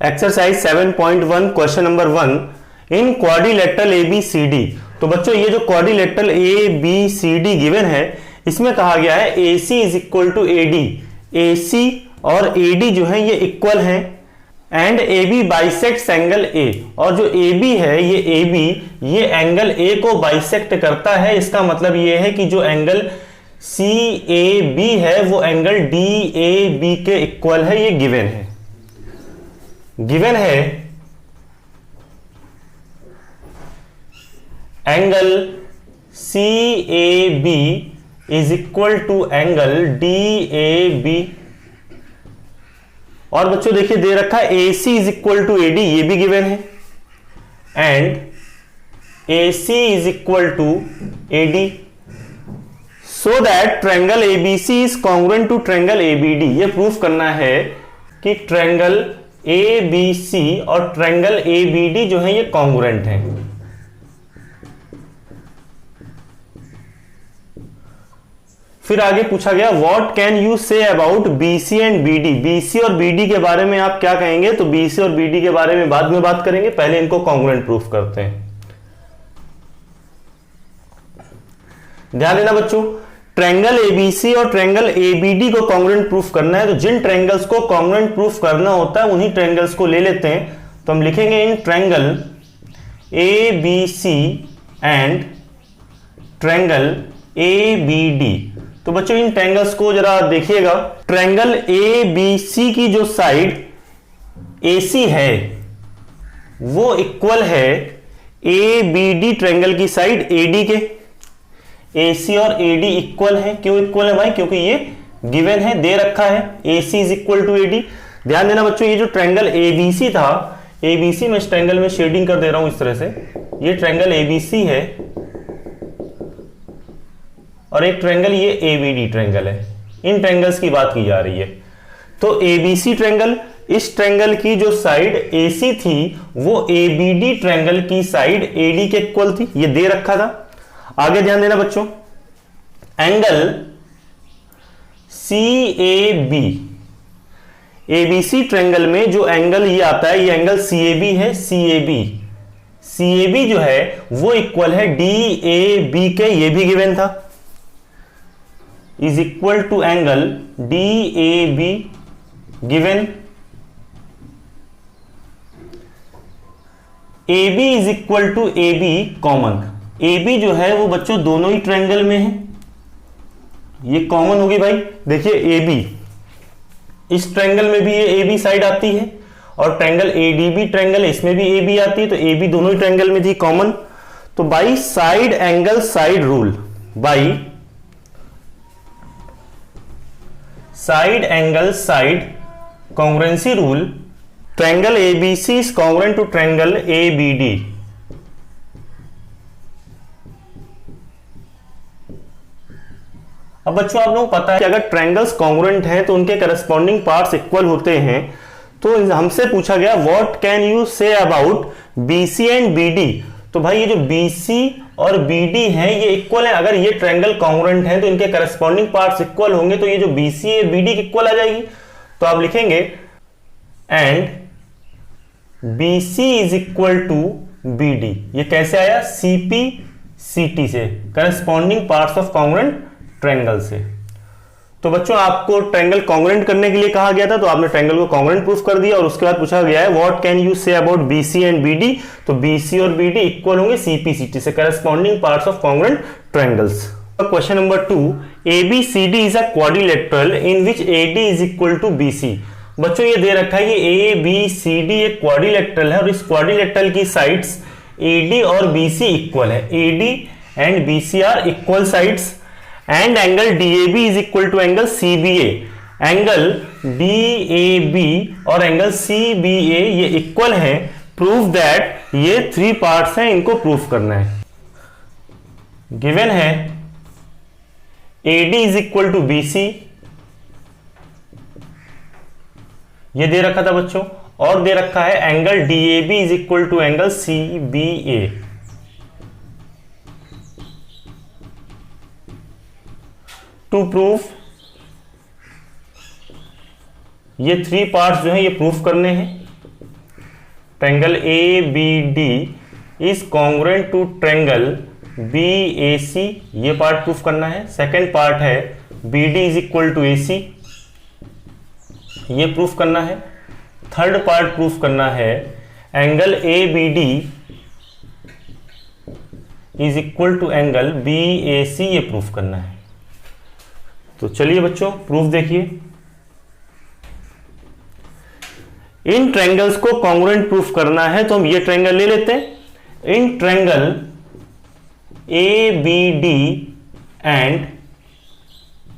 Exercise 7.1 question number 1 इन quadrilateral ABCD। तो बच्चों ये जो क्वाड्रिलेटरल ABCD गिवन है इसमें कहा गया है AC is equal to AD। AC और AD जो है ये इक्वल हैं and AB bisects angle A। और जो AB है ये AB ये एंगल A को बाइसेक्ट करता है। इसका मतलब ये है कि जो एंगल CAB है वो एंगल DAB के इक्वल है। ये गिवन है angle CAB is equal to angle DAB। और बच्चों देखिए दे रखा है AC is equal to AD, ये भी गिवन है, and AC is equal to AD so that triangle ABC is congruent to triangle ABD। ये प्रूफ करना है कि ट्रायंगल ABC और ट्रायंगल ABD जो है ये कॉन्ग्रुएंट हैं। फिर आगे पूछा गया what can you say about BC and BD। BC और BD के बारे में आप क्या कहेंगे? तो BC और BD के बारे में बाद में बात करेंगे, पहले इनको कॉन्ग्रुएंट प्रूफ करते हैं। ध्यान देना बच्चों, ट्रायंगल ABC और ट्रायंगल ABD को कॉन्ग्रुएंट प्रूफ करना है। तो जिन ट्रायंगल्स को कॉन्ग्रुएंट प्रूफ करना होता है उन्हीं ट्रायंगल्स को ले लेते हैं। तो हम लिखेंगे इन triangle ABC and triangle ABD। तो बच्चों इन ट्रायंगल्स को जरा देखिएगा। ट्रायंगल ABC की जो साइड AC है वो इक्वल है ABD ट्रायंगल की साइड AD के। AC और AD इक्वल है। क्यों इक्वल है भाई? क्योंकि ये गिवन है, दे रखा है AC is equal to AD। ध्यान देना बच्चों, ये जो ट्रायंगल ABC था, ABC में इस ट्रायंगल में शेडिंग कर दे रहा हूं इस तरह से। ये ट्रायंगल ABC है और एक ट्रायंगल ये ABD ट्रायंगल है। इन ट्रायंगल्स की बात की जा रही है। तो ABC ट्रायंगल, इस ट्रायंगल की जो साइड AC थी वो ABD ट्रायंगल की साइड AD के इक्वल थी। ये दे रखा था। आगे ध्यान देना बच्चों, एंगल CAB, ABC ट्रायंगल में जो एंगल ये आता है ये एंगल CAB है। CAB जो है वो इक्वल है DAB के, ये भी गिवन था, is equal to angle DAB given. AB is equal to AB common. AB जो है वो बच्चों दोनों ही ट्रायंगल में है, ये कॉमन होगी भाई। देखिए AB, इस ट्रायंगल में भी ये AB साइड आती है और ट्रायंगल ADB ट्रायंगल है, इसमें भी AB आती है। तो AB दोनों ही ट्रायंगल में थी कॉमन। तो by side angle side rule, by side angle side congruency rule, triangle ABC is congruent to triangle ABD। अब बच्चों आप लोगों को पता है कि अगर ट्रायंगल्स कॉन्ग्रुएंट हैं तो उनके करस्पॉन्डिंग पार्ट्स इक्वल होते हैं। तो हमसे पूछा गया what can you say about BC and BD। तो भाई ये जो BC और BD हैं ये इक्वल है। अगर ये ट्रायंगल कॉन्ग्रुएंट हैं तो इनके करस्पॉन्डिंग पार्ट्स इक्वल होंगे। तो ये जो BC है BD की इक्वल आ जाएगी। तो आप लिखेंगे and BC is equal to BD। ये कैसे आया? CP CT से, corresponding parts of congruent triangle से। तो बच्चों आपको ट्रायंगल कॉन्ग्रुएंट करने के लिए कहा गया था, तो आपने ट्रायंगल को कॉन्ग्रुएंट प्रूफ कर दिया। और उसके बाद पूछा गया है what can you say about BC and BD। तो BC और BD इक्वल होंगे CP CT से, corresponding parts of congruent triangles. Question number 2, ABCD is a quadrilateral in which AD is equal to BC। बच्चों ये दे रखा है कि ABCD एक क्वाड्रिलेटरल है और इस क्वाड्रिलेटरल की साइड्स AD और BC इक्वल है। AD and BC are equal sides and angle DAB is equal to angle CBA। Angle DAB और एंगल CBA ये इक्वल है। प्रूफ दैट ये 3 पार्ट्स हैं, इनको प्रूफ करना है। गिवन है AD is equal to BC, ये दे रखा था बच्चों, और दे रखा है angle DAB is equal to angle CBA। To proof ये 3 पार्ट्स जो है ये प्रूफ करने हैं। Triangle A B D is congruent to triangle B A C, ये पार्ट प्रूफ करना है। सेकेंड पार्ट है B D is equal to A C, ये प्रूफ करना है। थर्ड पार्ट प्रूफ करना है angle A B D is equal to angle B A C, ये प्रूफ करना है। तो चलिए बच्चों प्रूफ देखिए। इन ट्रायंगल्स को कॉन्ग्रुएंट प्रूफ करना है तो हम ये ट्रायंगल ले लेते हैं। In triangle A B D and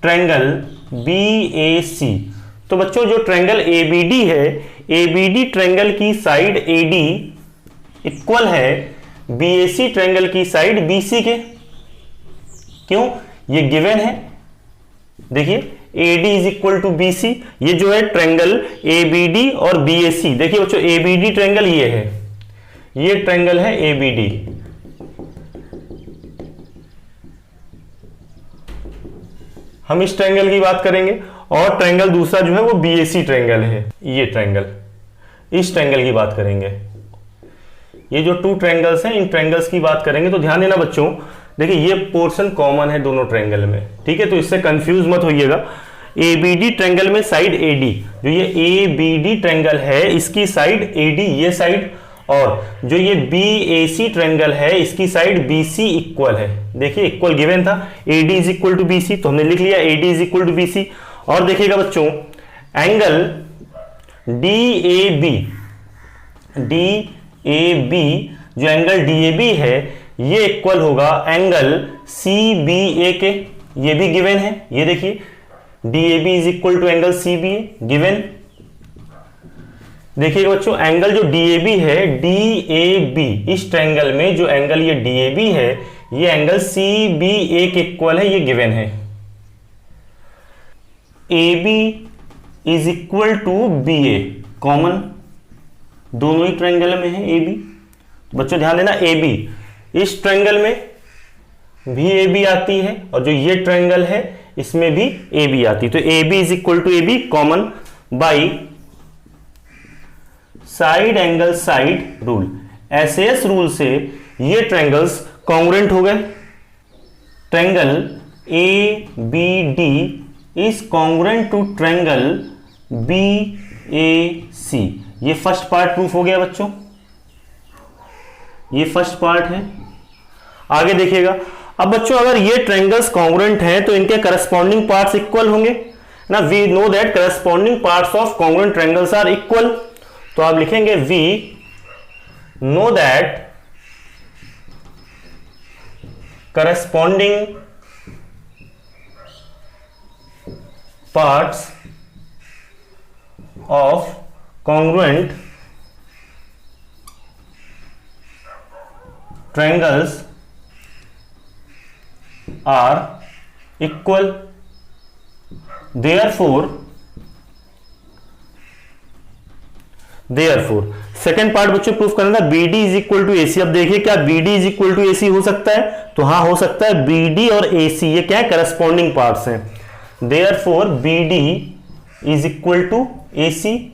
triangle B A C, तो बच्चों जो ट्रायंगल ए बी डी है, ए बी डी ट्रायंगल की साइड ए डी इक्वल है बी ए सी ट्रायंगल की साइड बी सी के। क्यों? ये गिवन है, देखिए A D is equal to B सी, ये जो है ट्रायंगल ए बी डी और बी ए सी। देखिए बच्चों ए बी डी ट्रायंगल ये है, ये ट्रायंगल है ए बी डी। हम इस ट्रायंगल की बात करेंगे और ट्रायंगल दूसरा जो है वो बी ए सी ट्रायंगल है, ये ट्रायंगल, इस ट्रायंगल की बात करेंगे। ये जो टू ट्रायंगल्स हैं इन ट्रायंगल्स की बात करेंगे। तो ध्यान देना बच्चों, देखिए ये पोर्शन कॉमन है दोनों ट्रायंगल में, ठीक है, तो इससे कंफ्यूज मत होइएगा। ए बी डी ट्रायंगल में साइड ए डी, जो ये ए बी डी ट्रायंगल है इसकी साइड ए डी ये साइड, और जो ये बी ए सी ट्रायंगल है इसकी साइड बी सी इक्वल है। देखिए इक्वल गिवन था, A D is equal to B C, तो हमने लिख लिया A D is equal to B C. और देखिएगा बच्चों angle D A B, D A B, जो एंगल डी ए बी है ये इक्वल होगा एंगल सी बी ए के, ये भी गिवन है। ये देखिए D A B is equal to angle C B A, given. देखिएगा बच्चों एंगल जो डी ए बी है, डी ए बी, इस ट्रायंगल में जो एंगल ये डी ए बी है ये एंगल सी बी ए के इक्वल है, ये गिवन है। A B is equal to B A, common दोनों ही ट्रायंगल में है ए बी। बच्चों ध्यान देना ए बी इस ट्रायंगल में भी ए बी आती है और जो ये ट्रायंगल है इसमें भी ए बी आती है, तो A B is equal to A B common by side angle side rule. SS rule से ये ट्रायंगल्स कॉन्ग्रुएंट हो गए। Triangle A B D is congruent to triangle B A C, ये फर्स्ट पार्ट प्रूफ हो गया बच्चों, ये first part है। आगे देखिएगा, अब बच्चों अगर ये ट्रायंगल्स कॉन्ग्रुएंट हैं तो इनके करस्पॉन्डिंग पार्ट्स इक्वल होंगे ना। We know that corresponding parts of congruent triangles are equal, तो आप लिखेंगे we know that corresponding parts of congruent triangles are equal, therefore second part बच्चों प्रूफ करना था B D is equal to A C. अब देखिए क्या B D is equal to A C हो सकता है? तो हाँ हो सकता है, बी डी और ए सी ये क्या है? करस्पॉन्डिंग पार्ट्स हैं। Therefore B D is equal to A C,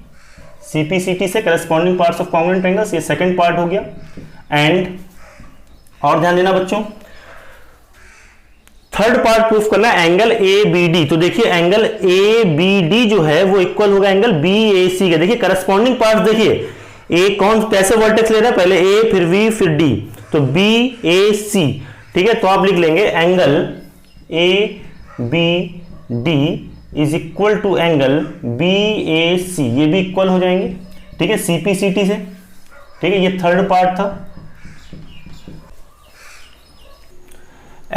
CPCT से corresponding parts of congruent triangles, ये सेकंड पार्ट हो गया। एंड और ध्यान देना बच्चों, थर्ड पार्ट प्रूफ करना है एंगल ए बी डी। तो देखिए एंगल ए बी डी जो है वो इक्वल होगा एंगल बी ए सी के। देखिए करस्पॉन्डिंग पार्ट्स, देखिए ए कौन कैसे वर्टेक्स ले रहा है, पहले ए फिर वी फिर डी, तो बी ए सी, ठीक है। तो आप लिख लेंगे angle A B D is equal to angle B A C, ये भी इक्वल हो जाएंगे, ठीक है, सीपीसीटी से, ठीक है। ये थर्ड पार्ट था।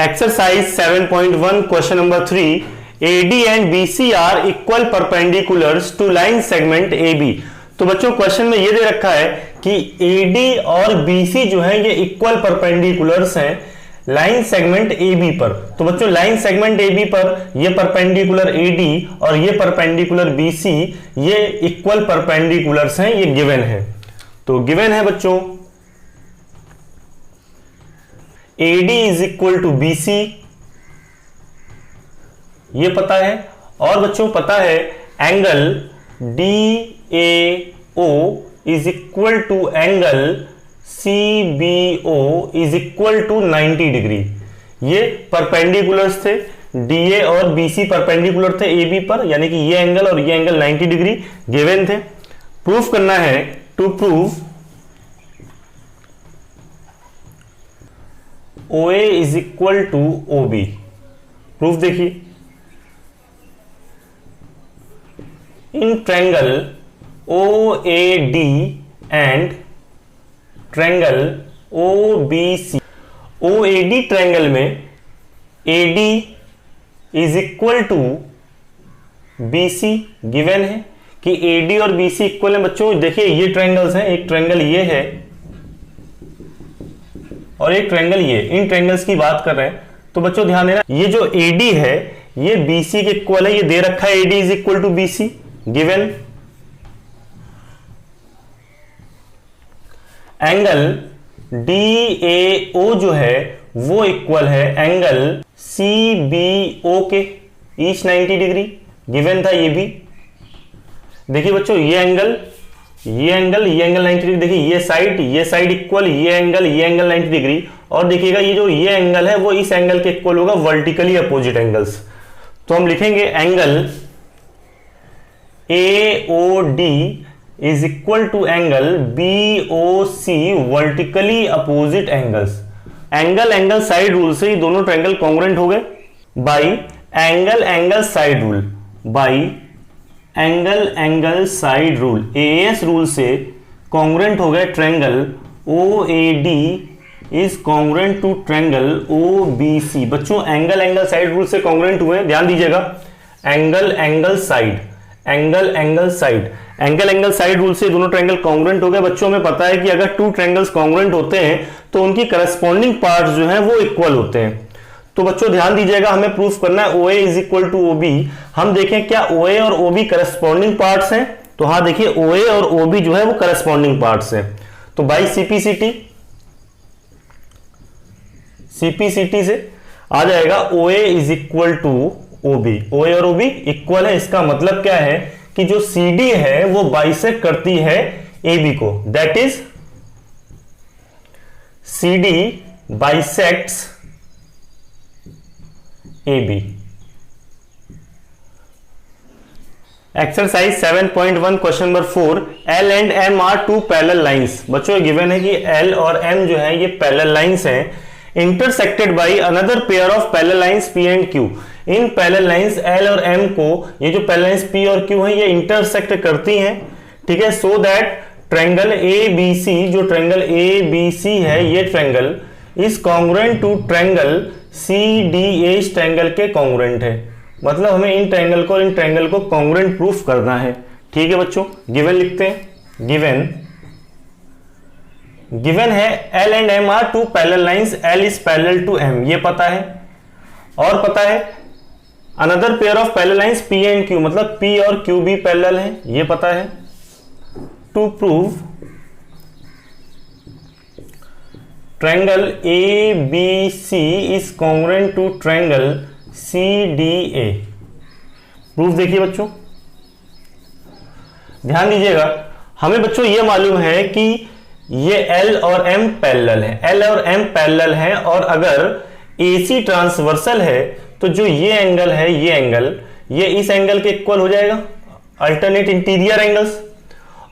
Exercise 7.1 question number 3, AD and BC are equal perpendiculars to line segment AB। तो बच्चों क्वेश्चन में ये दे रखा है कि AD और BC जो है ये इक्वल परपेंडिकुलर्स हैं लाइन सेगमेंट AB पर। तो बच्चों लाइन सेगमेंट AB पर ये परपेंडिकुलर AD और ये परपेंडिकुलर BC ये इक्वल परपेंडिकुलर्स हैं, ये गिवन है। तो गिवन है बच्चों AD is equal to BC, ये पता है। और बच्चों पता है angle DAO is equal to angle CBO is equal to 90 degree. ये परपेंडिकुलर्स थे, DA और BC परपेंडिकुलर थे AB पर, यानी कि ये एंगल और ये एंगल 90 डिग्री गिवन थे। प्रूफ करना है, to prove OA is equal to OB। Proof देखिए, in triangle OAD and triangle OBC, OAD triangle में AD is equal to BC given है कि AD और BC इक्वल है। बच्चों देखिए ये ट्रायंगल्स हैं, एक ट्रायंगल ये है और एक ट्रायंगल ये, इन ट्रायंगल्स की बात कर रहे हैं। तो बच्चों ध्यान देना, ये जो AD है ये BC के इक्वल है, ये दे रखा है AD is equal to BC given. Angle DAO जो है वो इक्वल है एंगल CBO के, ईच 90 डिग्री गिवन था ये भी। देखिए बच्चों ये एंगल 90 डिग्री, देखिए ये साइड इक्वल, ये एंगल 90 डिग्री। और देखिएगा ये जो ये एंगल है वो इस एंगल के इक्वल होगा, वर्टिकली अपोजिट एंगल्स। तो हम लिखेंगे angle AOD is equal to angle BOC vertically opposite angles. Angle side rule से ये दोनों ट्रायंगल कॉन्ग्रुएंट हो गए by angle side rule, by angle side rule, AS rule से कॉन्ग्रुएंट हो गए triangle OAD is congruent to triangle OBC। बच्चों angle side rule से कॉन्ग्रुएंट हुए, ध्यान दीजिएगा, एंगल साइड रूल से दोनों ट्रायंगल कॉन्ग्रुएंट हो गए। बच्चों में पता है कि अगर टू ट्रायंगल्स कॉन्ग्रुएंट होते हैं तो उनकी करस्पॉन्डिंग पार्ट्स जो हैं वो इक्वल होते हैं। तो बच्चों ध्यान दीजिएगा, हमें प्रूफ करना है OA is equal to OB। हम देखें क्या OA और OB करस्पॉन्डिंग पार्ट्स हैं, तो हाँ देखिए OA और OB जो है वो करस्पॉन्डिंग पार्ट्स हैं। तो बाई CPCT से आ जाएगा OA is equal to OB। OA और OB इक्वल है, इसका मतलब क्या है कि जो CD है वो बाइसेक्ट करती है AB को, that is CD bisects AB। Exercise 7.1 question number 4, L and M are two parallel lines. बच्चों गिवन है कि L और M जो है ये पैरेलल लाइंस हैं, intersected by another pair of parallel lines P and Q। इन पैरेलल लाइंस L और M को, ये जो पैरेलल लाइंस P और Q है ये इंटरसेक्ट करती हैं, ठीक है, सो दैट ट्रायंगल ABC, जो ट्रायंगल ABC है ये triangle is congruent to triangle CDH triangle के कॉन्ग्रुएंट है। मतलब हमें इन ट्रायंगल को और इन ट्रायंगल को कॉन्ग्रुएंट प्रूफ करना है, ठीक है बच्चों। गिवन लिखते हैं, गिवन है L and M are two parallel lines, L is parallel to M, ये पता है, और पता है another pair of parallel lines P and Q, मतलब P और Q भी पैरेलल है, ये पता है। To prove triangle ABC is congruent to triangle CDA। Proof देखिए बच्चों, ध्यान दीजिएगा, हमें बच्चों ये मालूम है कि ये L और M पैरेलल है, L और M पैरेलल है, और अगर AC ट्रांसवर्सल है तो जो ये एंगल है, ये एंगल ये इस एंगल के इक्वल हो जाएगा, अल्टरनेट इंटीरियर एंगल्स।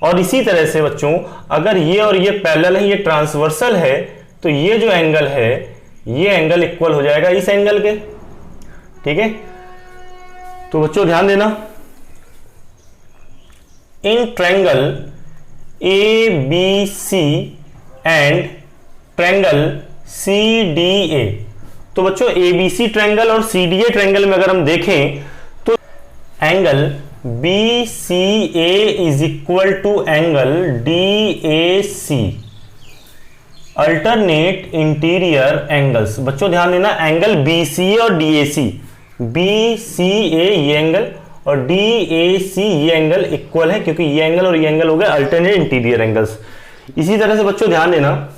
और इसी तरह से बच्चों अगर ये और ये पैरेलल है, ये ट्रांसवर्सल है, तो ये जो एंगल है ये एंगल इक्वल हो जाएगा इस एंगल के, ठीक है। तो बच्चों ध्यान देना, in triangle ABC and triangle CDA। तो बच्चों ABC ट्रायंगल और CDA ट्रायंगल में अगर हम देखें तो angle BCA is equal to angle DAC, alternate interior angles. बच्चों ध्यान देना, एंगल BCA और DAC, BCA ये एंगल और DAC ये एंगल इक्वल है, क्योंकि ये एंगल और ये एंगल हो गए अल्टरनेट इंटीरियर एंगल्स। इसी तरह से बच्चों ध्यान देना,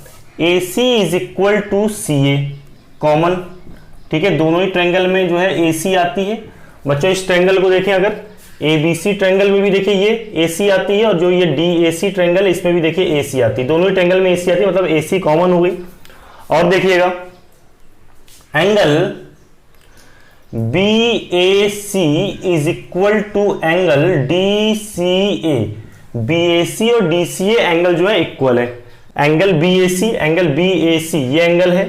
AC is equal to CA common, ठीक है, दोनों ही ट्रायंगल में जो है AC आती है। बच्चों इस ट्रायंगल को देखें, अगर एबीसी ट्रायंगल में भी देखिए ये एसी आती है, और जो ये डीएसी ट्रायंगल है इसमें भी देखिए एसी आती है, दोनों ही ट्रायंगल में एसी आती है, मतलब एसी कॉमन हो गई। और देखिएगा angle BAC is equal to angle DCA। BAC और DCA एंगल जो है इक्वल है। एंगल BAC ये एंगल है,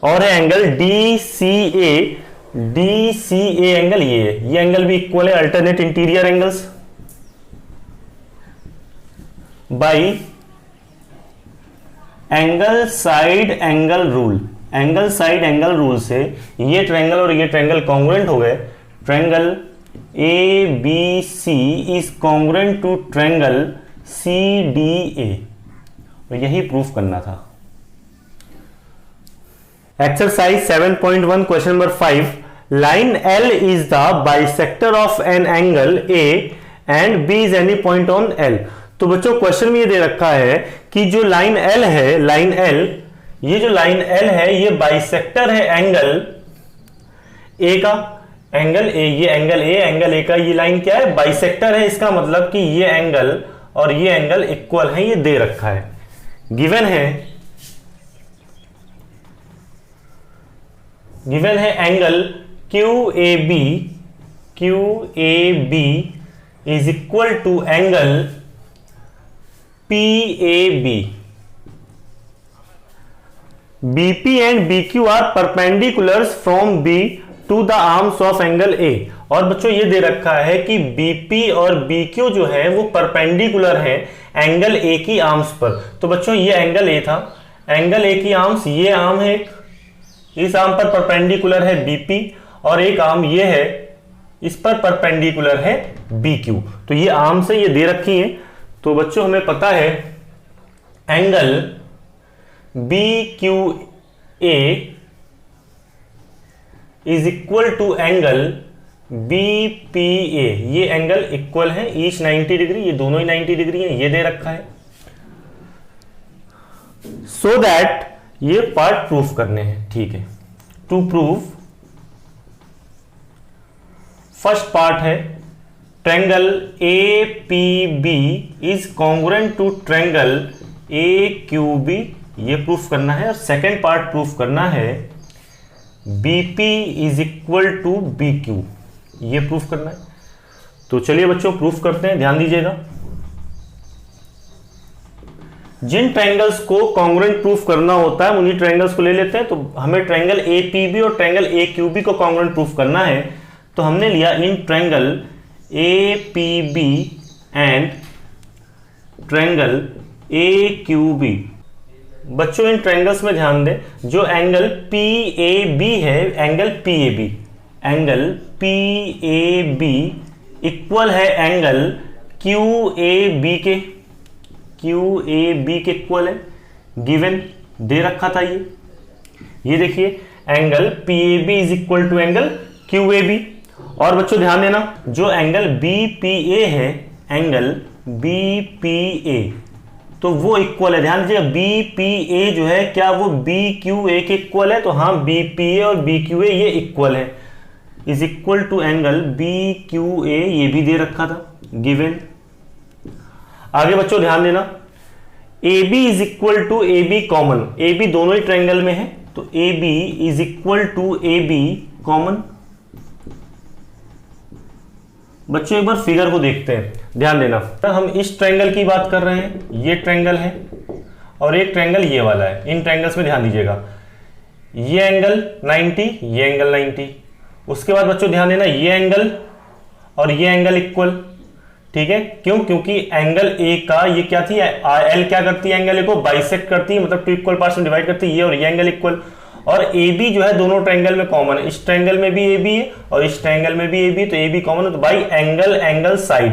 और है एंगल DCA एंगल ये है, ये एंगल भी इक्वल है, alternate interior angles by angle side angle rule. Angle side angle rule से ये ट्रायंगल और ये ट्रायंगल कॉन्ग्रुएंट हो गए। Triangle ABC is congruent to triangle CDA, और यही प्रूफ करना था। Exercise 7.1 question number 5, line L is the bisector of an angle A and B is any point on L। तो बच्चों क्वेश्चन में ये दे रखा है कि जो लाइन L है, लाइन L, ये जो लाइन L है ये बाइसेक्टर है एंगल A का। एंगल A, ये एंगल A का ये लाइन क्या है, बाइसेक्टर है। इसका मतलब कि ये एंगल और ये एंगल इक्वल है, ये दे रखा है, गिवन है angle QAB is equal to angle PAB। BP and BQ are perpendiculars from B to the arms of angle A। और बच्चों ये दे रखा है कि BP और BQ जो है वो परपेंडिकुलर है एंगल A की आर्म्स पर। तो बच्चों ये एंगल A था, एंगल A की आर्म्स, ये आर्म है, इस आर्म पर परपेंडिकुलर है BP, और एक आर्म ये है, इस पर परपेंडिकुलर है BQ। तो ये आर्म से ये दे रखी है। तो बच्चों हमें पता है angle BQA is equal to angle BPA। ये एंगल इक्वल है, ईच 90 डिग्री, ये दोनों ही 90 डिग्री है, ये दे रखा है। सो दैट ये पार्ट प्रूफ करने हैं, ठीक है। टू प्रूव, फर्स्ट पार्ट है triangle APB is congruent to triangle AQB, ये प्रूफ करना है। और सेकेंड पार्ट प्रूफ करना है BP is equal to BQ, ये प्रूफ करना है। तो चलिए बच्चों प्रूफ करते हैं, ध्यान दीजिएगा। जिन ट्रायंगल्स को कॉन्ग्रुएंट प्रूफ करना होता है उन्हीं ट्रायंगल्स को ले लेते हैं। तो हमें ट्रायंगल APB और ट्रायंगल AQB को कॉन्ग्रुएंट प्रूफ करना है, तो हमने लिया in triangle APB and triangle AQB। बच्चों इन ट्रायंगल्स में ध्यान दें, जो एंगल PAB है, एंगल PAB इक्वल है एंगल QAB के, इक्वल है, गिवन दे रखा था ये देखिए angle PAB is equal to angle QAB। और बच्चों ध्यान देना, जो एंगल BPA है, एंगल BPA, तो वो इक्वल है, ध्यान दीजिएगा, BPA जो है क्या वो BQA के इक्वल है? तो हाँ, BPA और BQA ये इक्वल है, is equal to angle BQA, ये भी दे रखा था, गिवन। आगे बच्चों ध्यान देना, AB is equal to AB common, AB दोनों ही ट्रायंगल में है, तो AB is equal to AB common. बच्चों एक बार फिगर को देखते हैं, ध्यान देना। तो हम इस ट्रायंगल की बात कर रहे हैं, ये ट्रायंगल है और एक ट्रायंगल ये वाला है। इन ट्रायंगल्स में ध्यान दीजिएगा, ये एंगल 90, ये एंगल 90। उसके बाद बच्चों ध्यान देना, ये एंगल और ये एंगल इक्वल, ठीक है। क्यों? क्योंकि एंगल ए का ये क्या थी, एल क्या करती है, एंगल ए को बाइसेक्ट करती है, मतलब टू इक्वल पार्ट्स में डिवाइड करती है, ये और ये एंगल इक्वल। और ए बी जो है दोनों ट्रायंगल में कॉमन है, इस ट्रायंगल में भी ए बी है और इस ट्रायंगल में भी ए बी, तो ए बी कॉमन है। तो by angle angle side,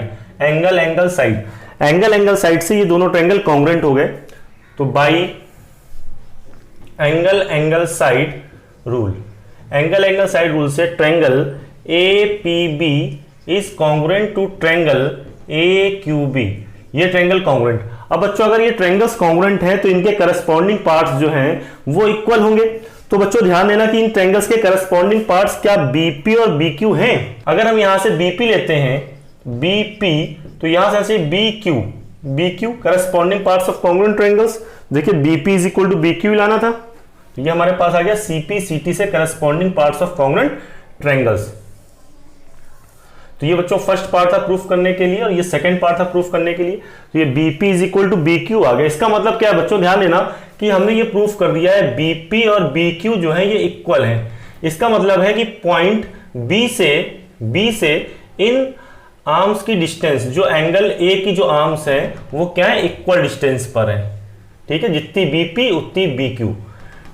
angle side से ये दोनों ट्रायंगल कॉन्ग्रुएंट हो गए। तो by angle side rule, angle side rule से triangle APB is congruent to triangle AQB, ये ट्रायंगल कॉन्ग्रुएंट। अब बच्चों अगर ये ट्रायंगल्स कॉन्ग्रुएंट हैं तो इनके करस्पॉन्डिंग पार्ट्स जो हैं वो इक्वल होंगे। तो बच्चों ध्यान देना कि इन ट्रायंगल्स के करस्पॉन्डिंग पार्ट्स क्या BP और BQ हैं। अगर हम यहां से BP लेते हैं BP, तो यहां से ऐसे BQ, BQ corresponding parts of congruent triangles. देखिए BP is equal to BQ लाना था, तो ये हमारे पास आ गया CP CT से corresponding parts of congruent triangles. तो ये बच्चों फर्स्ट पार्ट था प्रूफ करने के लिए और ये सेकंड पार्ट था प्रूफ करने के लिए। तो ये BP is equal to BQ आ गया। इसका मतलब क्या है बच्चों, ध्यान देना कि हमने ये प्रूफ कर दिया है BP और BQ जो है ये इक्वल है। इसका मतलब है कि पॉइंट B से इन आर्म्स की डिस्टेंस, जो एंगल A की जो आर्म्स है वो क्या है, इक्वल डिस्टेंस पर है। ठीक है, जितनी BP उतनी BQ।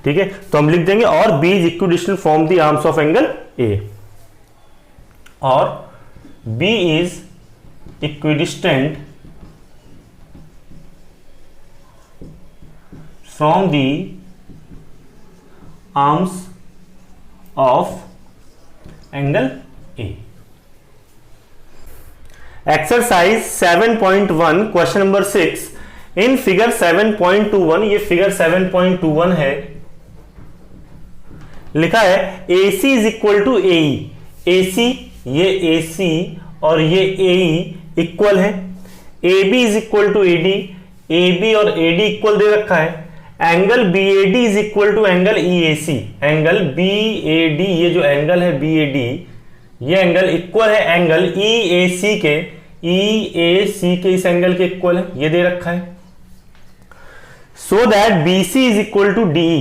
ठीक है, तो हम लिख देंगे और B is equidistant from the arms of angle A, और B is equidistant from the arms of angle A. Exercise 7.1 question number 6 in figure 7.21, ये figure 7.21 है, लिखा है AC is equal to AE। AC, ये AC और ये AE equal है। AB is equal to AD, AB और AD इक्वल दे रखा है। Angle BAD is equal to angle EAC। Angle BAD, ये जो एंगल है BAD, ये एंगल इक्वल है एंगल EAC के, EAC के इस एंगल के इक्वल है, ये दे रखा है। So that BC is equal to DE,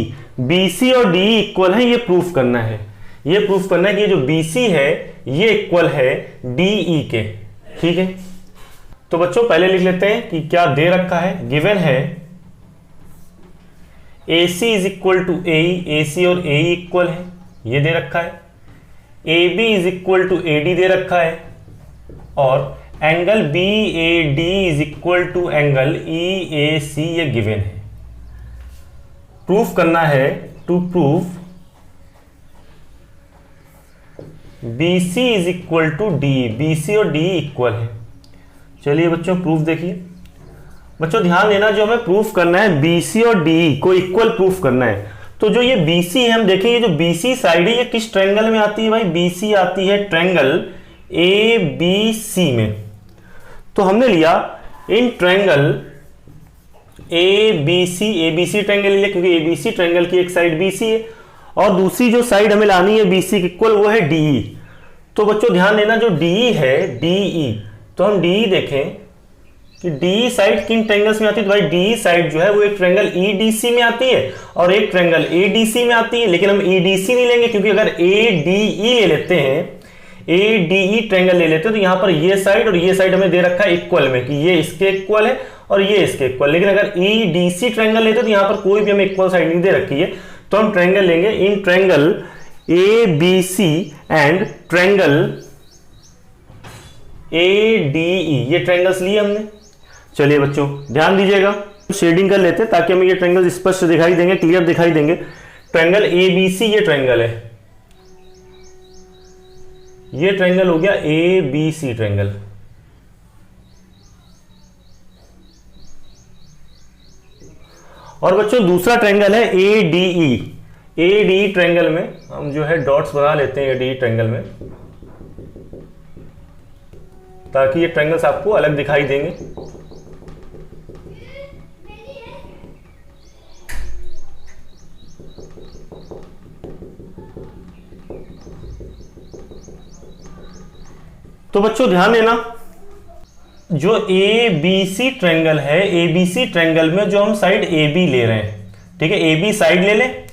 BC और DE इक्वल है, ये प्रूफ करना है। ये प्रूफ करना है कि ये जो BC है ये इक्वल है DE के। ठीक है, तो बच्चों पहले लिख लेते हैं कि क्या दे रखा है। गिवन है AC is equal to AE, AC और AE इक्वल है, ये दे रखा है। AB is equal to AD दे रखा है, और angle BAD is equal to angle EAC, ये गिवन है। प्रूफ करना है, to proof BC is equal to DE, BC और DE इक्वल है। चलिए बच्चों प्रूफ देखिए। बच्चों ध्यान देना, जो हमें प्रूफ करना है BC और DE को इक्वल प्रूफ करना है। तो जो ये BC है, हम देखेंगे जो BC साइड है ये किस ट्रायंगल में आती है भाई, BC आती है ट्रायंगल ABC में। तो हमने लिया इन ट्रायंगल ABC ट्रायंगल लिया, क्योंकि ABC ट्रायंगल की एक साइड BC है और दूसरी जो साइड हमें लानी है BC के इक्वल वो है DE। तो बच्चों ध्यान देना, जो DE है DE, तो हम DE देखें कि DE साइड किन ट्रायंगल्स में आती है। तो भाई DE साइड जो है वो एक ट्रायंगल EDC में आती है और एक ट्रायंगल ADC में आती है। लेकिन हम EDC नहीं लेंगे, क्योंकि अगर ADE ले लेते हैं, ADE ट्रायंगल ले लेते हैं, तो यहां पर ये साइड और ये साइड हमें दे रखा है इक्वल में, कि ये इसके इक्वल है और ये इसके इक्वल। लेकिन अगर EDC ट्रायंगल लेते हैं तो यहां पर कोई भी हमें इक्वल साइड नहीं दे रखी है। तो हम ट्रायंगल लेंगे इन triangle ABC and triangle ADE, ये ट्रायंगल्स लिए हमने। चलिए बच्चों ध्यान दीजिएगा, शेडिंग कर लेते हैं ताकि हमें ये ट्रायंगल स्पष्ट दिखाई देंगे, क्लियर दिखाई देंगे। ट्रायंगल ABC ये ट्रायंगल है, ये ट्रायंगल हो गया ABC ट्रायंगल। और बच्चों दूसरा ट्रायंगल है ADE। ADE ट्रायंगल में हम जो है डॉट्स बना लेते हैं ADE ट्रायंगल में, ताकि ये ट्रायंगल्स आपको अलग दिखाई देंगे। तो बच्चों ध्यान देना, जो ABC ट्रायंगल है, ABC ट्रायंगल में जो हम साइड AB ले रहे हैं, ठीक है, AB साइड ले लें,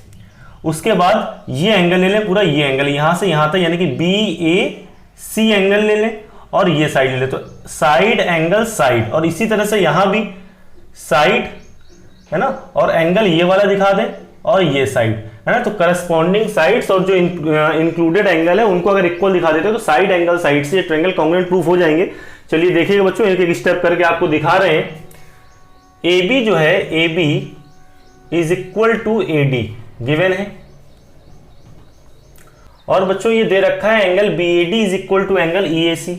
उसके बाद ये एंगल ले लें, पूरा ये एंगल यहां से यहां तक, यानी कि BAC एंगल ले लें और ये साइड ले लें। तो साइड एंगल साइड, और इसी तरह से यहां भी साइड है ना, और एंगल ये वाला दिखा दें और ये साइड है ना। तो करस्पॉन्डिंग साइड्स और जो इंक्लूडेड एंगल है उनको अगर इक्वल दिखा देते हैं तो साइड एंगल साइड से ट्रायंगल कॉन्ग्रुएंट प्रूफ हो जाएंगे। चलिए देखिएगा बच्चों, एक एक स्टेप करके आपको दिखा रहे हैं। AB जो है, AB is equal to AD given है, और बच्चों ये दे रखा है angle BAD is equal to angle EAC।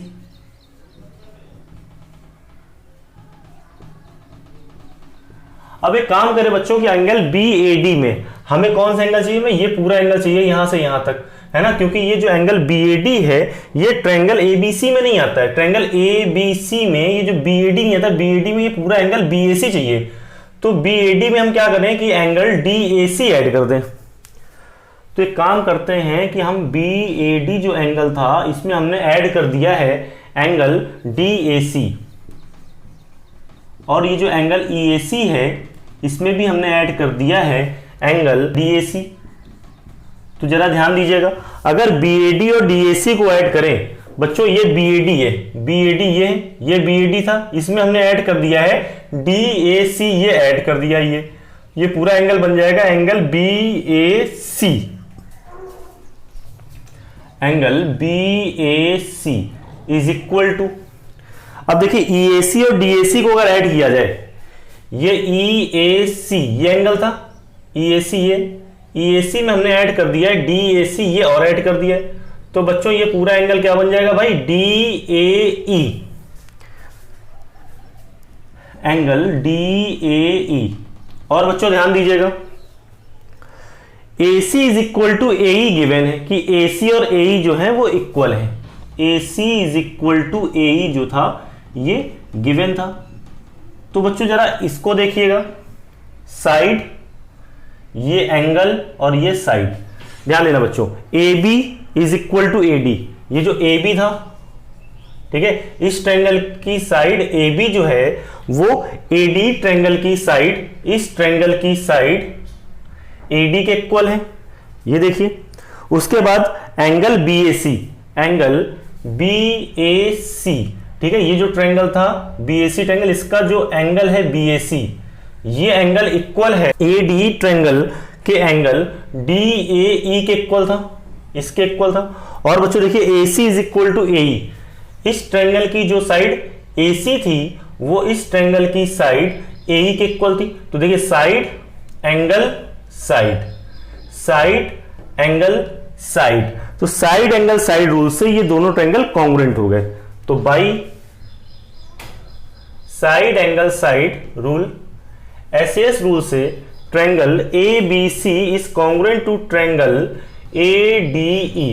अब एक काम करें बच्चों कि एंगल BAD में हमें कौन सा एंगल चाहिए, मैं ये पूरा एंगल चाहिए यहां से यहां तक। है ना, क्योंकि ये जो एंगल BAD है ये ट्रायंगल ABC में नहीं आता है। ट्रायंगल ABC में ये जो BAD नहीं आता, BAD में ये पूरा एंगल BAC चाहिए। तो BAD में हम क्या करें कि एंगल DAC ऐड कर दें। तो एक काम करते हैं कि हम BAD जो एंगल था इसमें हमने ऐड कर दिया है एंगल DAC, और ये जो एंगल EAC है इसमें भी हमने ऐड कर दिया है एंगल DAC। तो जरा ध्यान दीजिएगा, अगर BAD और DAC को ऐड करें बच्चों, ये BAD है, BAD ये BAD था, इसमें हमने ऐड कर दिया है DAC, ये ऐड कर दिया, ये पूरा एंगल बन जाएगा angle BAC। Angle BAC is equal to, अब देखिए EAC और DAC को अगर ऐड किया जाए, ये EAC ये एंगल था, EAC ये EAC में हमने ऐड कर दिया है DAC, ये और ऐड कर दिया है। तो बच्चों ये पूरा एंगल क्या बन जाएगा भाई, DAE, एंगल DAE। और बच्चों ध्यान दीजिएगा, AC is equal to AE given है कि AC और AE जो है वो इक्वल है। AC is equal to AE जो था ये गिवन था। तो बच्चों जरा इसको देखिएगा, साइड, ये एंगल और ये साइड, ध्यान देना बच्चों, AB is equal to AD, ये जो AB था, ठीक है, इस ट्रायंगल की साइड AB जो है वो AD ट्रायंगल की साइड, इस ट्रायंगल की साइड AD के इक्वल है, ये देखिए। उसके बाद एंगल BAC, एंगल BAC, ठीक है, ये जो ट्रायंगल था BAC ट्रायंगल, इसका जो एंगल है BAC, ये एंगल इक्वल है AD ट्रायंगल के एंगल DAE के इक्वल था, इसके इक्वल था। और बच्चों देखिए AC is equal to AE, इस ट्रायंगल की जो साइड AC थी वो इस ट्रायंगल की साइड AE के इक्वल थी। तो देखिए side angle side, side angle side, तो साइड एंगल साइड रूल से ये दोनों ट्रायंगल कॉन्ग्रुएंट हो गए। तो by side angle side rule, SAS rule से triangle ABC is congruent to triangle ADE।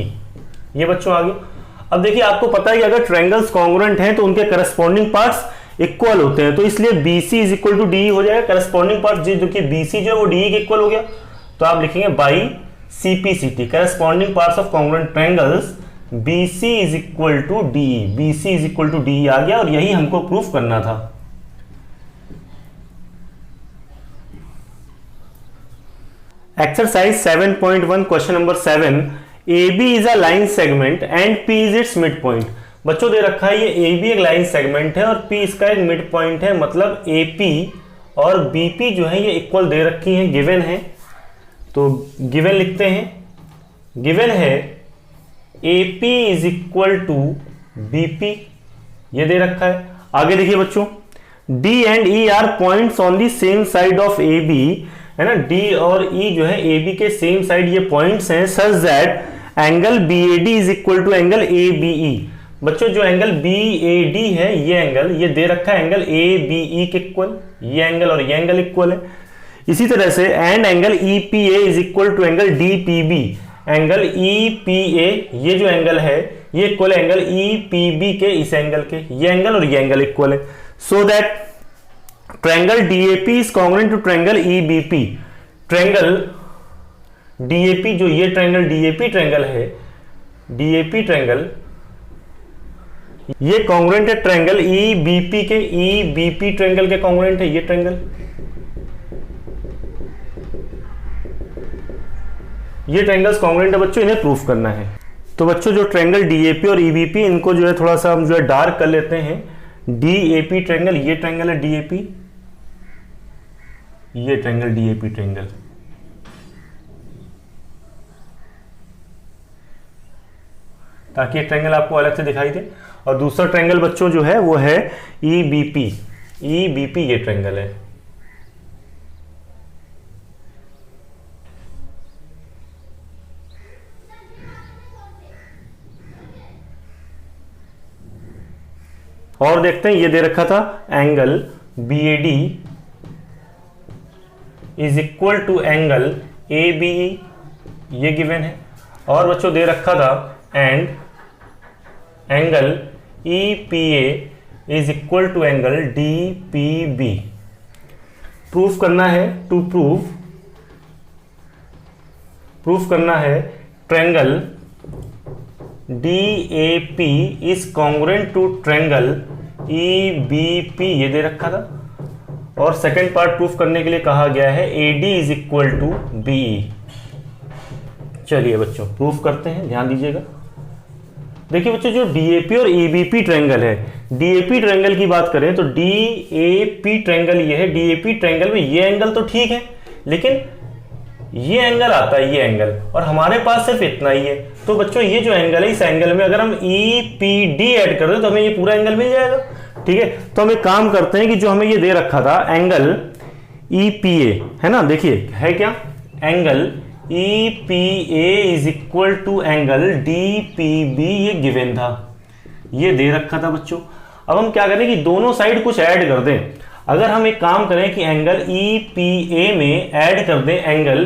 ये बच्चों आ गया। अब देखिए आपको पता है कि अगर ट्रायंगल्स कॉन्ग्रुएंट हैं तो उनके करस्पॉन्डिंग पार्ट्स इक्वल होते हैं, तो इसलिए BC is equal to DE हो जाएगा। करस्पॉन्डिंग पार्ट जो कि BC जो है वो DE के इक्वल हो गया, तो आप लिखेंगे by CPCT, corresponding parts of congruent triangles BC is equal to DE, BC is equal to DE आ गया, और यही हमको प्रूफ करना था। Exercise 7.1 question number 7, AB is a line segment and P is its mid point. बच्चों दे रखा है ये AB एक लाइन सेगमेंट है और P इसका एक मिड पॉइंट है, मतलब AP और BP जो है ये इक्वल दे रखी हैं, गिवन है। तो गिवन लिखते हैं, गिवन है AP is equal to BP, ये दे रखा है। आगे देखिए बच्चों, D and E are points on the same side of AB, है ना, D और E जो है AB के सेम साइड ये पॉइंट्स हैं, such that angle BAD is equal to angle ABE। बच्चों जो एंगल BAD है ये एंगल, ये दे रखा है एंगल ABE के इक्वल, ये एंगल और ये एंगल इक्वल है। इसी तरह से and angle EPA is equal to angle DPB, angle EPA ये जो एंगल है ये इक्वल है एंगल EPB के इस एंगल के, ये एंगल और ये एंगल इक्वल है। So that triangle DAP is congruent to triangle EBP। Triangle DAP जो ये ट्रायंगल DAP ट्रायंगल है, DAP ट्रायंगल ये कॉन्ग्रुएंट है ट्रायंगल EBP के, EBP ट्रायंगल के कॉन्ग्रुएंट है ये ट्रायंगल, ये ट्रायंगल्स कॉन्ग्रुएंट है बच्चों, इन्हें प्रूफ करना है। तो बच्चों जो ट्रायंगल DAP और EBP इनको जो है थोड़ा सा हम जो है डार्क कर लेते हैं। DAP ट्रायंगल, ये ट्रायंगल है DAP, ये ट्रायंगल DAP ट्रायंगल, ताकि एक ट्रायंगल आपको अलग से दिखाई दे। और दूसरा ट्रायंगल बच्चों जो है वो है EBP, EBP ये ट्रायंगल है। और देखते हैं, ये दे रखा था angle BAD is equal to angle ABE, ये गिवन है। और बच्चों दे रखा था and angle EPA is equal to angle DPB। Proof करना है, टू प्रूफ करना है triangle DAP is congruent to triangle EBP, ये दे रखा था। और सेकंड पार्ट प्रूफ करने के लिए कहा गया है AD is equal to BE। चलिए बच्चों प्रूफ करते हैं, ध्यान दीजिएगा। देखिए बच्चों, जो DAP और EBP ट्रायंगल है, DAP ट्रायंगल की बात करें तो DAP ट्रायंगल ये है, DAP ट्रायंगल में ये एंगल तो ठीक है, लेकिन ये एंगल आता है, ये एंगल, और हमारे पास सिर्फ इतना ही है। तो बच्चों ये जो एंगल है, इस एंगल में अगर हम EPD ऐड कर दें तो हमें ये पूरा एंगल मिल जाएगा। ठीक है, तो हम एक काम करते हैं कि जो हमें ये दे रखा था एंगल EPA है ना, देखिए है क्या, angle EPA is equal to angle DPB, ये गिवन था, ये दे रखा था बच्चों। अब हम क्या करें कि दोनों साइड कुछ ऐड कर दें। अगर हम एक काम करें कि एंगल EPA में ऐड कर दें एंगल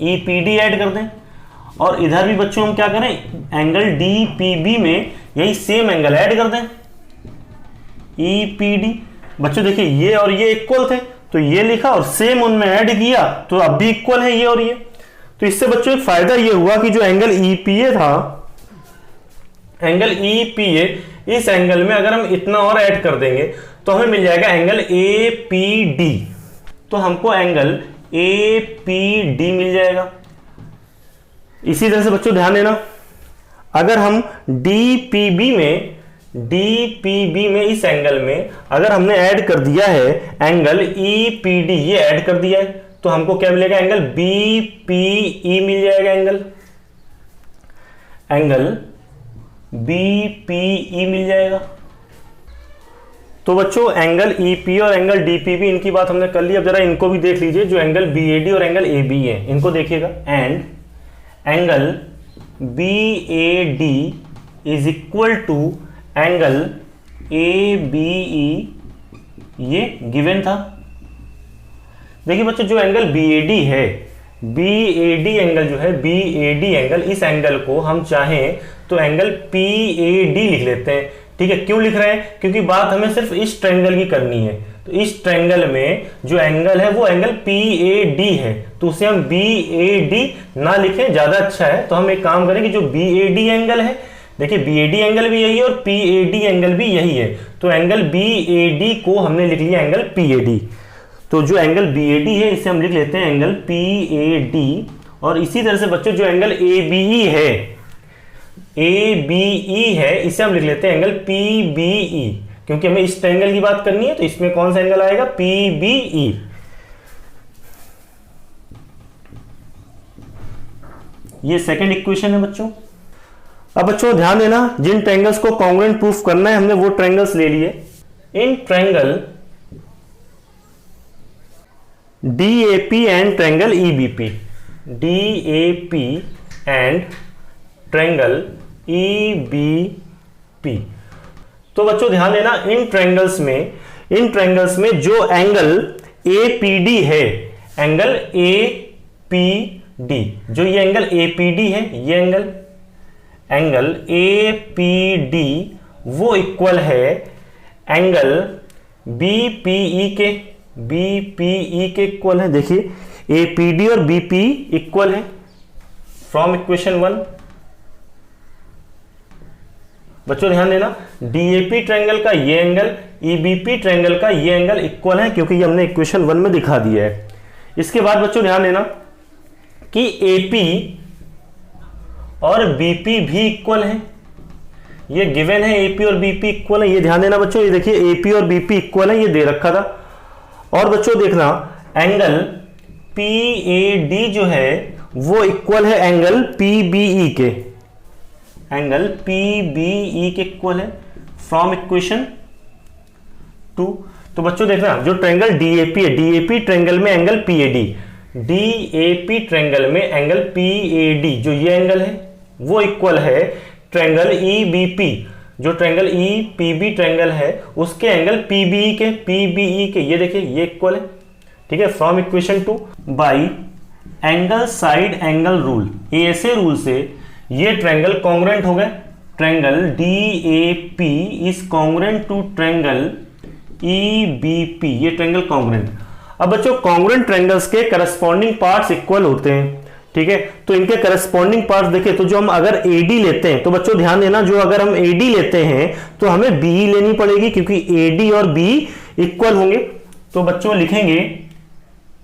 EPD ऐड कर दें, और इधर भी बच्चों हम क्या करें, एंगल DPB में यही सेम एंगल ऐड कर दें EPD। बच्चों देखिए ये और ये इक्वल थे, तो ये लिखा और सेम उनमें ऐड किया तो अब भी इक्वल है ये और ये। तो इससे बच्चों एक फायदा ये हुआ कि जो एंगल EPA था, एंगल EPA, इस एंगल में अगर हम इतना और ऐड कर देंगे तो हमें मिल जाएगा एंगल APD। तो हमको एंगल APD मिल जाएगा। इसी तरह से बच्चों ध्यान देना, अगर हम DPB में इस एंगल में अगर हमने ऐड कर दिया है एंगल EPD, ये ऐड कर दिया है, तो हमको क्या मिलेगा, एंगल BPE मिल जाएगा, एंगल BPE मिल जाएगा। तो बच्चों एंगल EP और एंगल DPB, इनकी बात हमने कर ली। अब जरा इनको भी देख लीजिए, जो एंगल BAD और एंगल AB है, इनको देखिएगा। And angle BAD is equal to angle ABE, ये गिवन था। देखिए बच्चों, जो एंगल BAD है, BAD एंगल जो है, BAD एंगल, इस एंगल को हम चाहें तो एंगल PAD लिख लेते हैं। ठीक है, क्यों लिख रहे हैं, क्योंकि बात हमें सिर्फ इस ट्रायंगल की करनी है। तो इस ट्रायंगल में जो एंगल है वो एंगल PAD है, तो उसे हम BAD ना लिखें, ज्यादा अच्छा है। तो हम एक काम करें कि जो BAD एंगल है, देखिए BAD एंगल भी यही है और PAD एंगल भी यही है, तो एंगल BAD को हमने लिख लिया एंगल PAD। तो जो एंगल BAD है इसे हम लिख लेते हैं एंगल PAD। और इसी तरह से बच्चों जो एंगल ABE है इसे हम लिख लेते हैं एंगल PBE, क्योंकि हमें इस ट्रायंगल की बात करनी है, तो इसमें कौन सा एंगल आएगा, PBE। ये सेकंड इक्वेशन है बच्चों। अब बच्चों ध्यान देना, जिन ट्रायंगल्स को कॉन्ग्रुएंट प्रूफ करना है हमने वो ट्रायंगल्स ले लिए। In triangle DAP and triangle EBP, DAP and triangle EBP। तो बच्चों ध्यान देना, इन ट्रायंगल्स में जो एंगल APD है, एंगल APD, जो ये एंगल APD है, ये एंगल APD वो इक्वल है एंगल BPE के इक्वल है। देखिए APD और BPE इक्वल है फ्रॉम इक्वेशन 1। बच्चों ध्यान देना, DAP ट्रायंगल का ये एंगल, EBP ट्रायंगल का ये एंगल इक्वल है, क्योंकि ये हमने इक्वेशन 1 में दिखा दिया है। इसके बाद बच्चों ध्यान देना कि AP और BP भी इक्वल है, ये गिवन है, AP और BP इक्वल है, ये ध्यान देना बच्चों। ये देखिए AP और BP इक्वल है, ये दे रखा था। और बच्चों देखना, एंगल PAD जो है वो इक्वल है एंगल PBE के, एंगल PBE के इक्वल है फ्रॉम इक्वेशन 2। तो बच्चों देखना, जो ट्रायंगल DAP है, DAP ट्रायंगल में एंगल PAD, DAP ट्रायंगल में एंगल PAD, जो ये एंगल है वो इक्वल है ट्रायंगल EBP, जो ट्रायंगल EPB ट्रायंगल है उसके एंगल PBE के, ये देखिए ये इक्वल है। ठीक है, from equation 2 by angle side angle rule, ऐसे रूल से ये ट्रायंगल कॉन्ग्रुएंट हो गए। Triangle DAP is congruent to triangle EBP, ये ट्रायंगल कॉन्ग्रुएंट। अब बच्चों कॉन्ग्रुएंट ट्रायंगल्स के करस्पॉन्डिंग पार्ट्स इक्वल होते हैं, ठीक है। तो इनके करस्पॉन्डिंग पार्ट्स देखें तो जो हम अगर AD लेते हैं, तो बच्चों ध्यान देना, जो अगर हम AD लेते हैं तो हमें BE लेनी पड़ेगी, क्योंकि AD और BE इक्वल होंगे। तो बच्चों लिखेंगे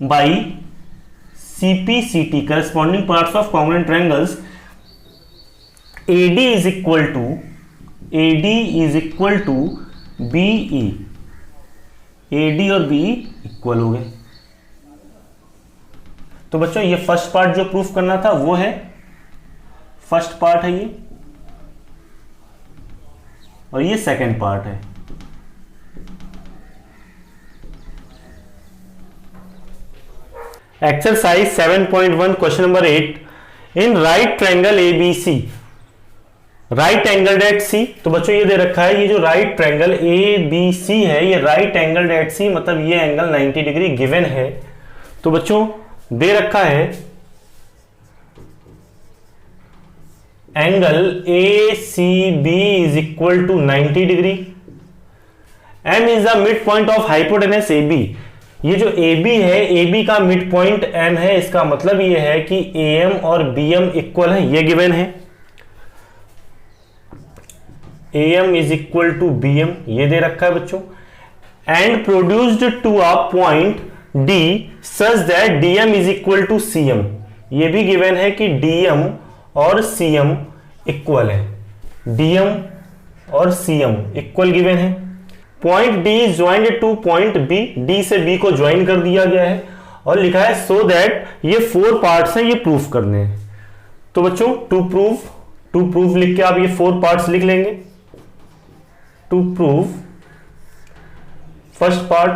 by CPCT, corresponding parts of congruent triangles, AD is equal to BE, AD और BE इक्वल हो गए। तो बच्चों ये फर्स्ट पार्ट जो प्रूफ करना था वो है, फर्स्ट पार्ट है ये, और ये सेकंड पार्ट है। Exercise 7.1 question number 8, in right triangle ABC, right angle at C। तो बच्चों ये दे रखा है, ये जो राइट ट्रायंगल ABC है, ये राइट एंगल एट C, मतलब ये एंगल 90 डिग्री गिवन है। तो बच्चों दे रखा है angle ACB is equal to 90 degree, M is the mid point of hypotenuse AB। ये जो AB है, AB का मिड पॉइंट M है, इसका मतलब ये है कि AM और BM इक्वल है, ये गिवन है। AM is equal to BM, ये दे रखा है बच्चों। And produced to a point D such that DM is equal to CM, ये भी गिवन है कि DM और CM इक्वल है, DM और CM इक्वल गिवन है। Point D is joined to point B, D से B को ज्वाइन कर दिया गया है, और लिखा है सो दैट ये 4 पार्ट्स हैं, ये प्रूफ करने हैं। तो बच्चों टू प्रूफ लिख के आप ये 4 पार्ट्स लिख लेंगे। To proof, first part,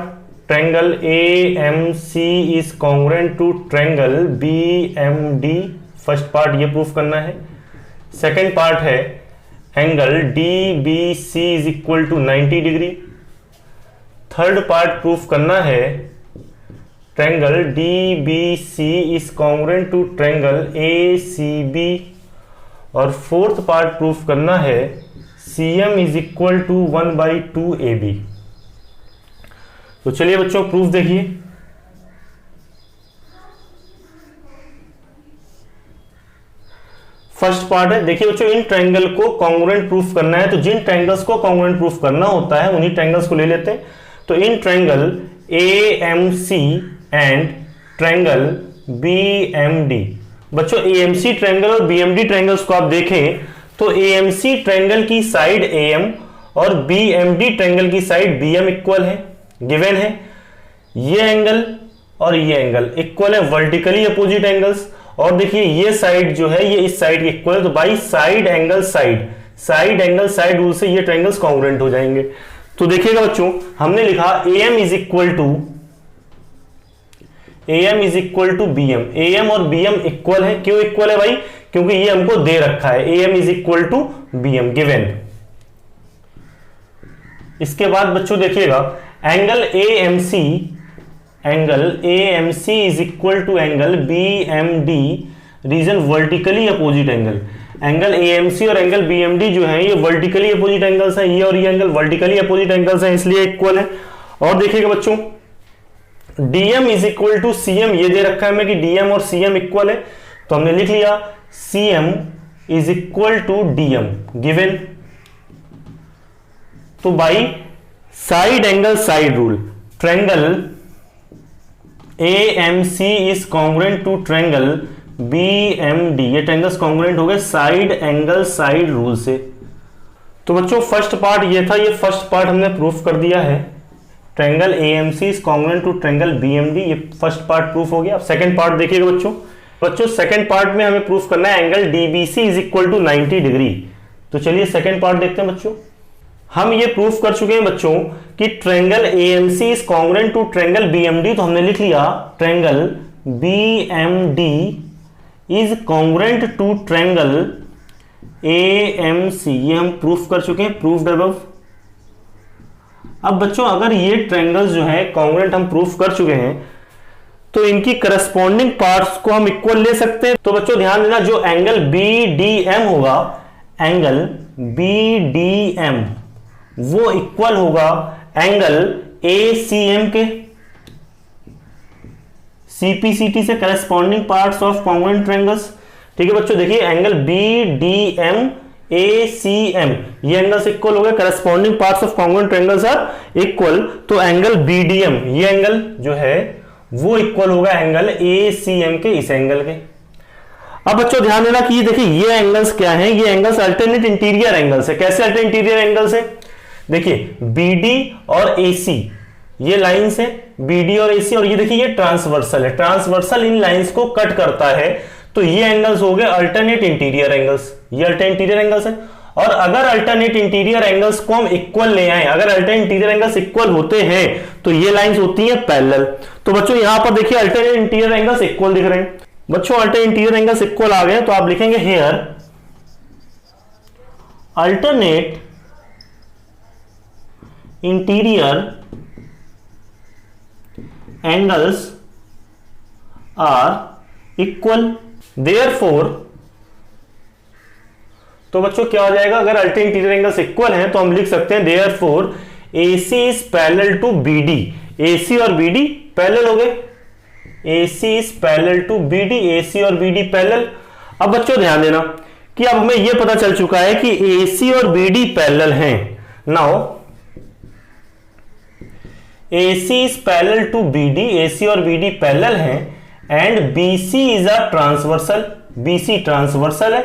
triangle AMC is congruent to triangle BMD, first part ये प्रूफ करना है। सेकंड पार्ट है angle DBC is equal to 90 degree. Third part proof करना है triangle DBC is congruent to triangle ACB, और fourth part proof करना है CM is equal to 1/2 AB। तो चलिए बच्चों प्रूफ देखिए। फर्स्ट पार्ट है, देखिए बच्चों इन ट्रायंगल को कॉन्ग्रुएंट प्रूफ करना है, तो जिन ट्रायंगल्स को कॉन्ग्रुएंट प्रूफ करना होता है उन्हीं ट्रायंगल्स को ले लेते हैं। तो in triangle AMC and triangle BMD, बच्चों AMC ट्रायंगल और BMD ट्रायंगल्स को आप देखें तो AMC ट्रायंगल की साइड AM और BMD ट्रायंगल की साइड BM इक्वल है, गिवन है। ये एंगल और ये एंगल इक्वल है, वर्टिकली अपोजिट एंगल्स। और देखिए ये साइड जो है ये इस साइड के इक्वल है, तो by side angle side rule से ये ट्रायंगल्स कॉन्ग्रुएंट हो जाएंगे। तो देखिएगा बच्चों हमने लिखा AM is equal to BM, AM और BM इक्वल है। क्यों इक्वल है भाई? क्योंकि ये हमको दे रखा है AM is equal to BM given. इसके बाद बच्चों देखिएगा angle AMC is equal to angle BMD, reason vertically opposite angle. Angle AMC और एंगल BMD जो है ये वर्टिकली अपोजिट एंगल्स हैं, ये और ये एंगल वर्टिकली अपोजिट एंगल्स हैं, इसलिए इक्वल है। और देखिएगा बच्चों DM is equal to CM, ये दे रखा है हमें कि DM और CM इक्वल है, तो हमने लिख लिया CM is equal to DM गिवन। तो by side angle side rule triangle AMC is congruent to triangle BMD, ये ट्रायंगल्स कॉन्ग्रुएंट हो गए साइड एंगल साइड रूल से। तो बच्चों फर्स्ट पार्ट ये था, ये फर्स्ट पार्ट हमने प्रूफ कर दिया है, triangle AMC is congruent to triangle BMD, ये फर्स्ट पार्ट प्रूफ हो गया। अब सेकंड पार्ट देखिएगा बच्चों सेकंड पार्ट में हमें प्रूफ करना है angle DBC is equal to 90 degree. तो चलिए सेकंड पार्ट देखते हैं बच्चों। हम ये प्रूफ कर चुके हैं बच्चों कि triangle AMC is congruent to triangle BMD, तो हमने लिख लिया triangle BMD is congruent to triangle AMC, ये हम प्रूफ कर चुके हैं, प्रूफ्ड अबव। अब बच्चों अगर ये ट्रायंगल्स जो है कॉन्ग्रुएंट हम प्रूफ कर चुके हैं, तो इनकी करस्पॉन्डिंग पार्ट्स को हम इक्वल ले सकते हैं। तो बच्चों ध्यान देना, जो एंगल BDM होगा, एंगल BDM वो इक्वल होगा एंगल ACM के। CPCT से corresponding parts of congruent triangles. ठीक है बच्चों, देखिए एंगल BDM ACM ये एंगल्स इक्वल हो गए, corresponding parts of congruent triangles are equal. तो एंगल BDM ये एंगल जो है वो इक्वल होगा एंगल ACM के इस एंगल के। अब बच्चों ध्यान देना कि देखिए ये एंगल्स क्या हैं, ये एंगल्स अल्टरनेट इंटीरियर एंगल्स है। कैसे अल्टरनेट इंटीरियर एंगल्स है? देखिए BD और AC ये लाइंस है, BD और AC, और ये देखिए ये ट्रांसवर्सल है, ट्रांसवर्सल इन लाइंस को कट करता है। तो ये एंगल्स हो गए अल्टरनेट इंटीरियर एंगल्स, ये अल्टरनेट इंटीरियर एंगल्स है। और अगर अल्टरनेट इंटीरियर एंगल्स को हम इक्वल ले आए, अगर अल्टरनेट इंटीरियर एंगल्स इक्वल होते हैं तो ये लाइंस होती हैं पैरेलल। तो बच्चों यहां पर देखिए अल्टरनेट इंटीरियर एंगल्स इक्वल दिख रहे हैं। बच्चों अल्टरनेट इंटीरियर एंगल्स इक्वल आ गए तो आप लिखेंगे here alternate interior angles are equal, therefore. तो बच्चों क्या हो जाएगा, अगर अल्टरनेट इंटीरियर एंगल्स इक्वल हैं तो हम लिख सकते हैं therefore AC is parallel to BD। AC और BD पैरेलल हो गए, AC is parallel to BD, AC और BD पैरेलल। अब बच्चों ध्यान देना कि अब हमें यह पता चल चुका है कि AC और BD पैरेलल हैं। Now AC is parallel to BD, AC और BD पैरेलल हैं, and BC is a transversal, BC transversal है।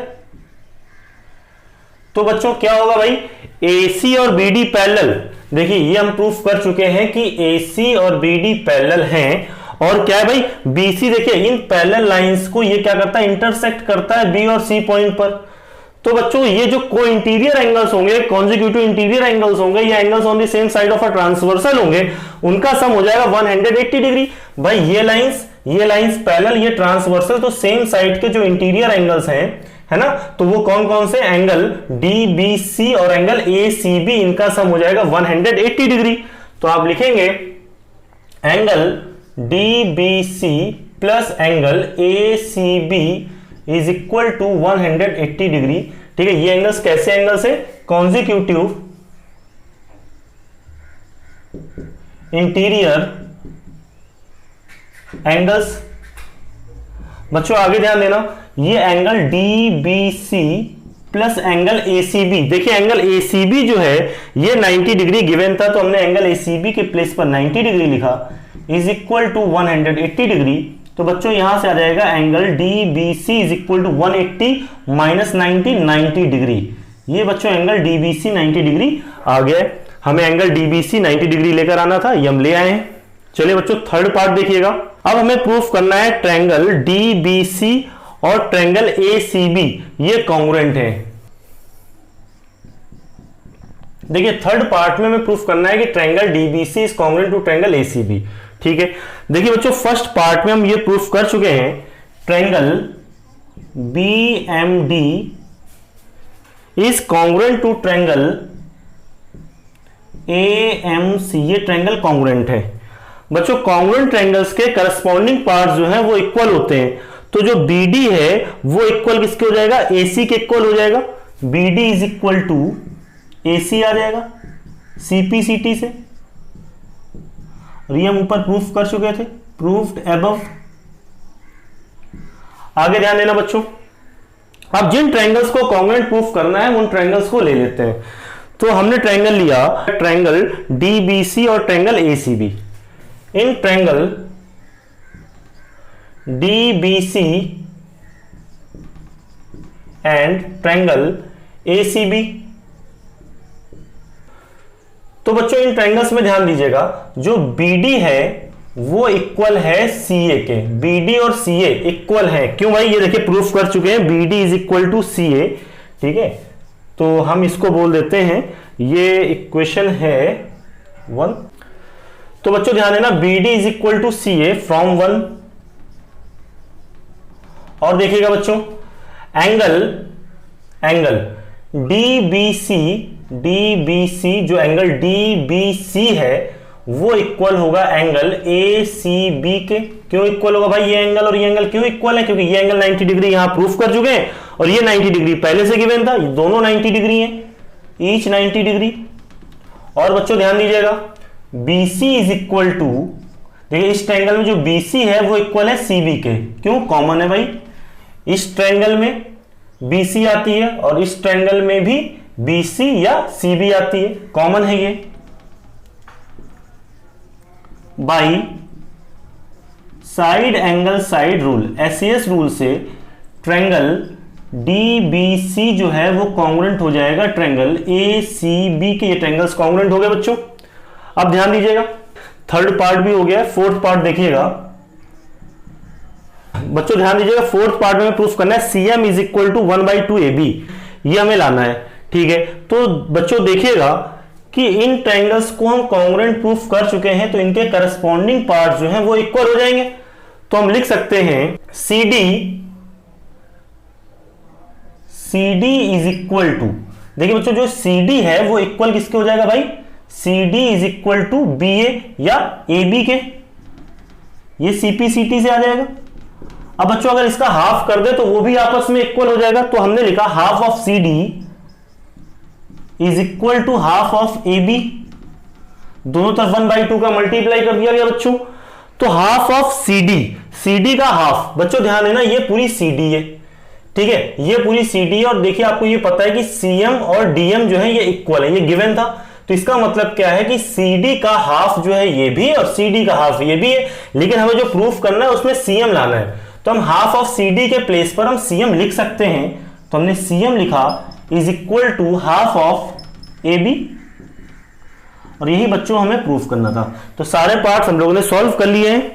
तो बच्चों क्या होगा भाई, AC और BD पैरेलल, देखिए ये हम प्रूफ कर चुके हैं कि AC और BD पैरेलल हैं। और क्या है भाई, BC देखिए इन पैरेलल लाइंस को ये क्या करता है, इंटरसेक्ट करता है B और C पॉइंट पर। तो बच्चों ये जो को इंटीरियर एंगल्स होंगे, कॉन्जिक्यूटिव इंटीरियर एंगल्स होंगे, ये angles on the same side of a transversal होंगे, उनका सम हो जाएगा 180 डिग्री। भाई ये लाइंस पैरेलल, ये ट्रांसवर्सल, तो सेम साइड के जो इंटीरियर एंगल्स हैं, है ना, तो वो कौन कौन से, एंगल DBC और एंगल ACB, इनका सम हो जाएगा 180 डिग्री। तो आप लिखेंगे angle DBC plus angle ACB is equal to 180 degree. ठीक है, ये एंगल्स कैसे एंगल्स है, कॉन्जिक्यूटिव इंटीरियर एंगल्स। बच्चों आगे ध्यान देना, ये angle DBC plus angle ACB, देखिए एंगल ACB जो है ये 90 डिग्री गिवन था, तो हमने एंगल ACB के प्लेस पर 90 डिग्री लिखा, इज इक्वल टू 180 डिग्री। तो बच्चों यहां से आ जाएगा angle DBC is equal to 180 minus 90 degree. ये बच्चों एंगल DBC 90 डिग्री आ गया। हमें एंगल DBC 90 डिग्री लेकर आना था, ये हम ले आए हैं। चलिए बच्चों थर्ड पार्ट देखिएगा। अब हमें प्रूफ करना है ट्रायंगल DBC और ट्रायंगल ACB ये कॉन्ग्रुएंट है। देखिए थर्ड पार्ट में हमें प्रूफ करना है कि triangle DBC is congruent to triangle ACB। ठीक है, देखिए बच्चों फर्स्ट पार्ट में हम ये प्रूफ कर चुके हैं, triangle BMD is congruent to triangle AMC, ये ट्रायंगल कॉन्ग्रुएंट है। बच्चों कॉन्ग्रुएंट ट्रायंगल्स के करस्पॉन्डिंग पार्ट्स जो हैं वो इक्वल होते हैं, तो जो BD है वो इक्वल किसके हो जाएगा, AC के इक्वल हो जाएगा। BD is equal to AC आ जाएगा CPCT से, और ये हम ऊपर प्रूफ कर चुके थे, प्रूफ्ड अबव। आगे ध्यान देना बच्चों, अब जिन ट्रायंगल्स को कॉन्ग्रुएंट प्रूफ करना है उन ट्रायंगल्स को ले लेते हैं। तो हमने ट्रायंगल लिया, ट्रायंगल DBC और triangle ACB। In triangle DBC and triangle ACB, तो बच्चों इन ट्रायंगल्स में ध्यान दीजिएगा, जो BD है वो इक्वल है CA के, BD और CA इक्वल है। क्यों भाई, ये देखिए प्रूफ कर चुके हैं BD is equal to CA। ठीक है, तो हम इसको बोल देते हैं, ये इक्वेशन है 1। तो बच्चों ध्यान देना, BD is equal to CA फ्रॉम 1। और देखिएगा बच्चों एंगल DBC जो एंगल DBC है वो इक्वल होगा एंगल ए सी बी के। क्यों इक्वल होगा भाई? ये एंगल और ये एंगल क्यों इक्वल है? क्योंकि ये एंगल 90 डिग्री यहां प्रूफ कर चुके हैं और ये 90 डिग्री पहले से गिवन था। ये दोनों 90 डिग्री हैं, ईच 90 डिग्री। और बच्चों ध्यान दीजिएगा, BC इज इक्वल टू, देखिए इस ट्रायंगल में जो BC है वो इक्वल है CB के। क्यों? कॉमन है भाई, इस ट्रायंगल में BC आती है और इस ट्रायंगल में भी BC या CB आती है, कॉमन है ये। By side angle side rule, SES rule से ट्रायंगल DBC जो है वो कॉन्ग्रुएंट हो जाएगा ट्रायंगल ACB के। ये ट्रायंगल्स कॉन्ग्रुएंट हो गए बच्चों। अब ध्यान दीजिएगा, थर्ड पार्ट भी हो गया, फोर्थ पार्ट देखिएगा बच्चों, ध्यान दीजिएगा। फोर्थ पार्ट में प्रूफ करना है CM is equal to 1/2 AB, ये हमें लाना है, ठीक है। तो बच्चों देखिएगा कि इन ट्रायंगल्स को हम कॉन्ग्रुएंट प्रूफ कर चुके हैं, तो इनके करस्पॉन्डिंग पार्ट जो हैं वो इक्वल हो जाएंगे। तो हम लिख सकते हैं CD इज इक्वल टू, देखिए बच्चों जो CD है वो इक्वल किसके हो जाएगा भाई? CD is equal to BA या AB के, ये CPCT से आ जाएगा। अब बच्चों अगर इसका हाफ कर दे तो वो भी आपस में इक्वल हो जाएगा। तो हमने लिखा half of CD is equal to half of AB, दोनों तरफ 1/2 का मल्टीप्लाई कर दिया गया बच्चों। तो हाफ ऑफ CD का हाफ, बच्चों ध्यान देना ये पूरी CD है, ठीक है, ये पूरी CD है। और देखिए आपको ये पता है कि CM और DM जो है ये इक्वल है, ये गिवन था। तो इसका मतलब क्या है कि CD का हाफ जो है ये भी और CD का हाफ ये भी है, लेकिन हमें जो प्रूफ करना है उसमें CM लाना है। तो हम हाफ ऑफ CD के प्लेस पर हम CM लिख सकते हैं। तो हमने CM लिखा is equal to half of AB, और यही बच्चों हमें प्रूफ करना था। तो सारे पार्ट्स हम लोगों ने सॉल्व कर लिए हैं।